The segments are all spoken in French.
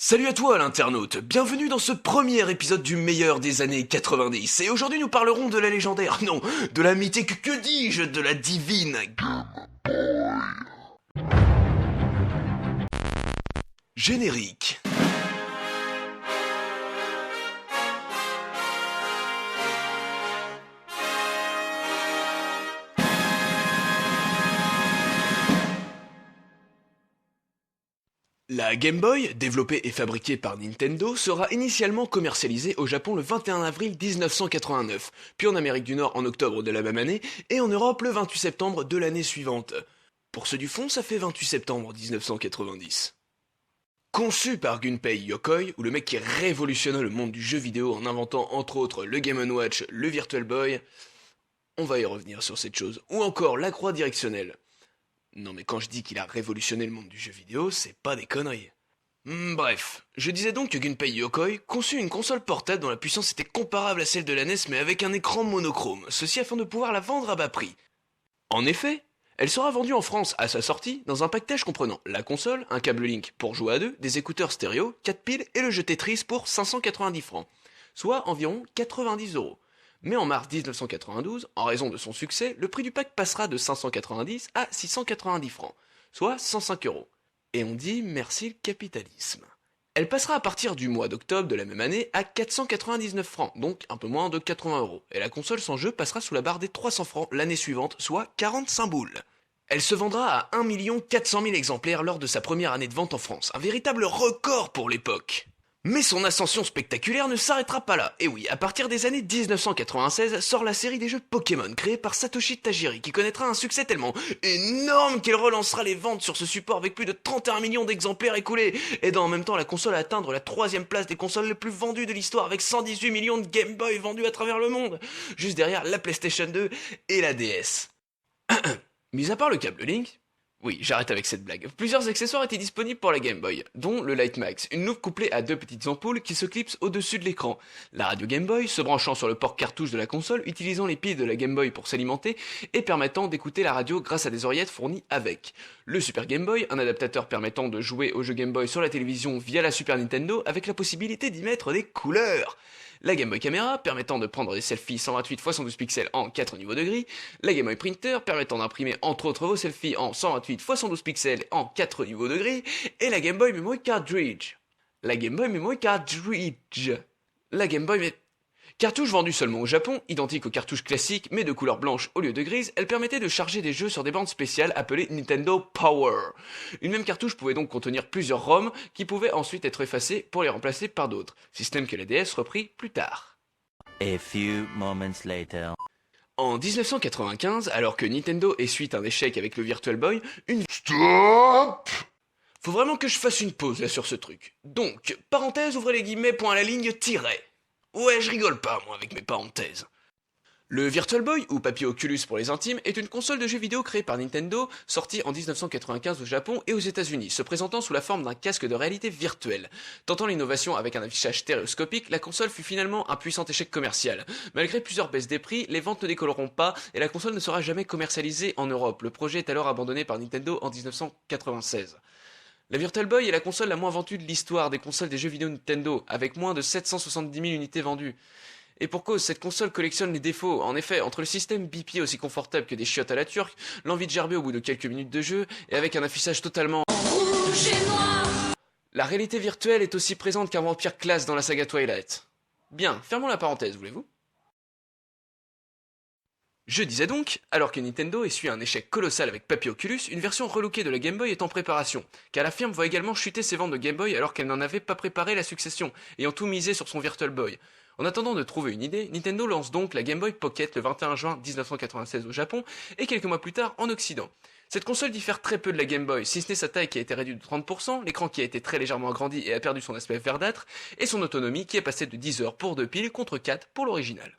Salut à toi l'internaute, bienvenue dans ce premier épisode du meilleur des années 90. Et aujourd'hui nous parlerons de la légendaire, non, de la mythique, que dis-je, de la divine générique. La Game Boy, développée et fabriquée par Nintendo, sera initialement commercialisée au Japon le 21 avril 1989, puis en Amérique du Nord en octobre de la même année, et en Europe le 28 septembre de l'année suivante. Pour ceux du fond, ça fait 28 septembre 1990. Conçu par Gunpei Yokoi, ou le mec qui révolutionna le monde du jeu vidéo en inventant entre autres le Game & Watch, le Virtual Boy, on va y revenir sur cette chose, ou encore la croix directionnelle. Non mais quand je dis qu'il a révolutionné le monde du jeu vidéo, c'est pas des conneries. Bref, je disais donc que Gunpei Yokoi conçut une console portable dont la puissance était comparable à celle de la NES mais avec un écran monochrome, ceci afin de pouvoir la vendre à bas prix. En effet, elle sera vendue en France à sa sortie dans un package comprenant la console, un câble Link pour jouer à deux, des écouteurs stéréo, 4 piles et le jeu Tetris pour 590 francs, soit environ 90€. Mais en mars 1992, en raison de son succès, le prix du pack passera de 590 à 690 francs, soit 105€. Et on dit merci le capitalisme. Elle passera à partir du mois d'octobre de la même année à 499 francs, donc un peu moins de 80€. Et la console sans jeu passera sous la barre des 300 francs l'année suivante, soit 45 boules. Elle se vendra à 1 400 000 exemplaires lors de sa première année de vente en France, un véritable record pour l'époque. Mais son ascension spectaculaire ne s'arrêtera pas là. Et oui, à partir des années 1996 sort la série des jeux Pokémon créée par Satoshi Tajiri qui connaîtra un succès tellement énorme qu'il relancera les ventes sur ce support avec plus de 31 millions d'exemplaires écoulés, aidant en même temps la console à atteindre la 3e place des consoles les plus vendues de l'histoire avec 118 millions de Game Boy vendus à travers le monde, juste derrière la PlayStation 2 et la DS. Mis à part le câble Link, oui, j'arrête avec cette blague. Plusieurs accessoires étaient disponibles pour la Game Boy, dont le Light Max, une loupe couplée à deux petites ampoules qui se clipsent au-dessus de l'écran, la radio Game Boy se branchant sur le port cartouche de la console, utilisant les piles de la Game Boy pour s'alimenter et permettant d'écouter la radio grâce à des oreillettes fournies avec, le Super Game Boy, un adaptateur permettant de jouer aux jeux Game Boy sur la télévision via la Super Nintendo avec la possibilité d'y mettre des couleurs, la Game Boy Camera, permettant de prendre des selfies 128 x 112 pixels en 4 niveaux de gris, la Game Boy Printer, permettant d'imprimer entre autres vos selfies en 128 x 112 pixels en 4 niveaux de gris, et la Game Boy Memory Cartridge. La Game Boy Memory Cartridge. La Game Boy Cartouche vendue seulement au Japon, identique aux cartouches classiques mais de couleur blanche au lieu de grise, elle permettait de charger des jeux sur des bandes spéciales appelées Nintendo Power. Une même cartouche pouvait donc contenir plusieurs ROM qui pouvaient ensuite être effacés pour les remplacer par d'autres, système que la DS reprit plus tard. A few moments later. En 1995, alors que Nintendo essuie un échec avec le Virtual Boy, une... Stop! Faut vraiment que je fasse une pause là sur ce truc. Donc, parenthèse, ouvrez les guillemets, point à la ligne, tiret. Ouais, je rigole pas, moi, avec mes parenthèses. Le Virtual Boy, ou Papier Oculus pour les intimes, est une console de jeux vidéo créée par Nintendo, sortie en 1995 au Japon et aux États-Unis, se présentant sous la forme d'un casque de réalité virtuelle. Tentant l'innovation avec un affichage stéréoscopique, la console fut finalement un puissant échec commercial. Malgré plusieurs baisses des prix, les ventes ne décolleront pas et la console ne sera jamais commercialisée en Europe. Le projet est alors abandonné par Nintendo en 1996. La Virtual Boy est la console la moins vendue de l'histoire des consoles des jeux vidéo Nintendo, avec moins de 770 000 unités vendues. Et pour cause, cette console collectionne les défauts. En effet, entre le système bipied aussi confortable que des chiottes à la turque, l'envie de gerber au bout de quelques minutes de jeu, et avec un affichage totalement rouge et noir, la réalité virtuelle est aussi présente qu'un vampire classe dans la saga Twilight. Bien, fermons la parenthèse, voulez-vous ? Je disais donc, alors que Nintendo essuie un échec colossal avec Papier Oculus, une version relookée de la Game Boy est en préparation, car la firme voit également chuter ses ventes de Game Boy alors qu'elle n'en avait pas préparé la succession, ayant tout misé sur son Virtual Boy. En attendant de trouver une idée, Nintendo lance donc la Game Boy Pocket le 21 juin 1996 au Japon et quelques mois plus tard en Occident. Cette console diffère très peu de la Game Boy, si ce n'est sa taille qui a été réduite de 30%, l'écran qui a été très légèrement agrandi et a perdu son aspect verdâtre, et son autonomie qui est passée de 10 heures pour 2 piles contre 4 pour l'original.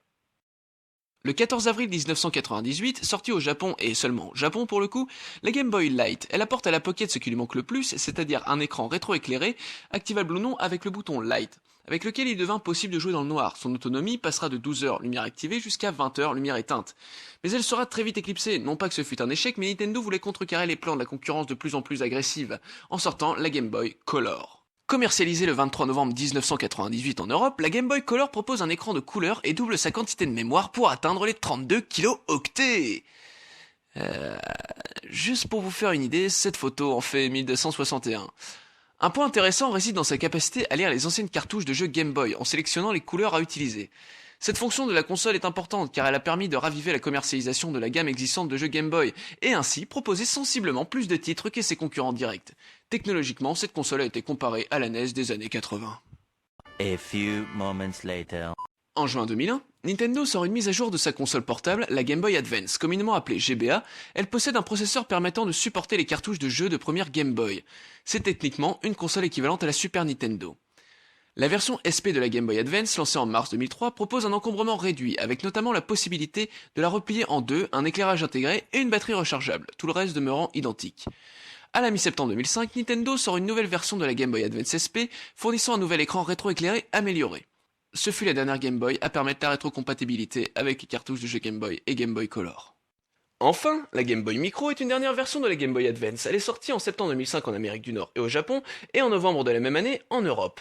Le 14 avril 1998, sortie au Japon et seulement au Japon pour le coup, la Game Boy Light, elle apporte à la Pocket ce qui lui manque le plus, c'est-à-dire un écran rétroéclairé, activable ou non avec le bouton Light, avec lequel il devint possible de jouer dans le noir. Son autonomie passera de 12 heures lumière activée jusqu'à 20 heures lumière éteinte. Mais elle sera très vite éclipsée, non pas que ce fût un échec, mais Nintendo voulait contrecarrer les plans de la concurrence de plus en plus agressive, en sortant la Game Boy Color. Commercialisée le 23 novembre 1998 en Europe, la Game Boy Color propose un écran de couleur et double sa quantité de mémoire pour atteindre les 32 kilo-octets. Juste pour vous faire une idée, cette photo en fait 1261. Un point intéressant réside dans sa capacité à lire les anciennes cartouches de jeux Game Boy en sélectionnant les couleurs à utiliser. Cette fonction de la console est importante car elle a permis de raviver la commercialisation de la gamme existante de jeux Game Boy et ainsi proposer sensiblement plus de titres que ses concurrents directs. Technologiquement, cette console a été comparée à la NES des années 80. A few moments later. En juin 2001, Nintendo sort une mise à jour de sa console portable, la Game Boy Advance, communément appelée GBA. Elle possède un processeur permettant de supporter les cartouches de jeux de première Game Boy. C'est techniquement une console équivalente à la Super Nintendo. La version SP de la Game Boy Advance, lancée en mars 2003, propose un encombrement réduit, avec notamment la possibilité de la replier en deux, un éclairage intégré et une batterie rechargeable, tout le reste demeurant identique. À la mi-septembre 2005, Nintendo sort une nouvelle version de la Game Boy Advance SP, fournissant un nouvel écran rétroéclairé amélioré. Ce fut la dernière Game Boy à permettre la rétrocompatibilité avec les cartouches de jeux Game Boy et Game Boy Color. Enfin, la Game Boy Micro est une dernière version de la Game Boy Advance. Elle est sortie en septembre 2005 en Amérique du Nord et au Japon, et en novembre de la même année en Europe.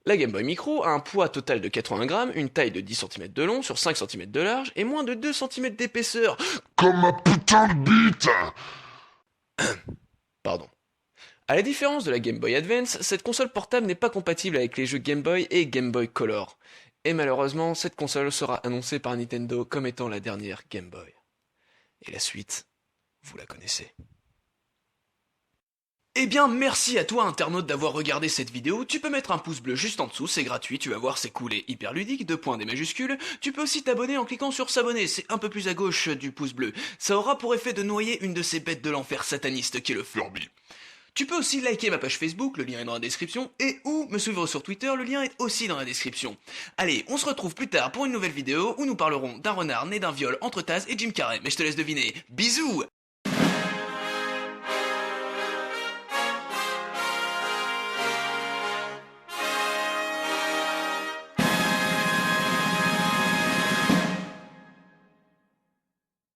La Game Boy Micro a un poids total de 80 grammes, une taille de 10 cm de long sur 5 cm de large et moins de 2 cm d'épaisseur. Comme ma putain de bite! Pardon. À la différence de la Game Boy Advance, cette console portable n'est pas compatible avec les jeux Game Boy et Game Boy Color. Et malheureusement, cette console sera annoncée par Nintendo comme étant la dernière Game Boy. Et la suite, vous la connaissez. Eh bien, merci à toi internaute d'avoir regardé cette vidéo. Tu peux mettre un pouce bleu juste en dessous, c'est gratuit, tu vas voir, c'est cool et hyper ludique, 2 points des majuscules. Tu peux aussi t'abonner en cliquant sur s'abonner, c'est un peu plus à gauche du pouce bleu. Ça aura pour effet de noyer une de ces bêtes de l'enfer sataniste qui est le Furby. Tu peux aussi liker ma page Facebook, le lien est dans la description, et ou me suivre sur Twitter, le lien est aussi dans la description. Allez, on se retrouve plus tard pour une nouvelle vidéo où nous parlerons d'un renard né d'un viol entre Taz et Jim Carrey, mais je te laisse deviner. Bisous!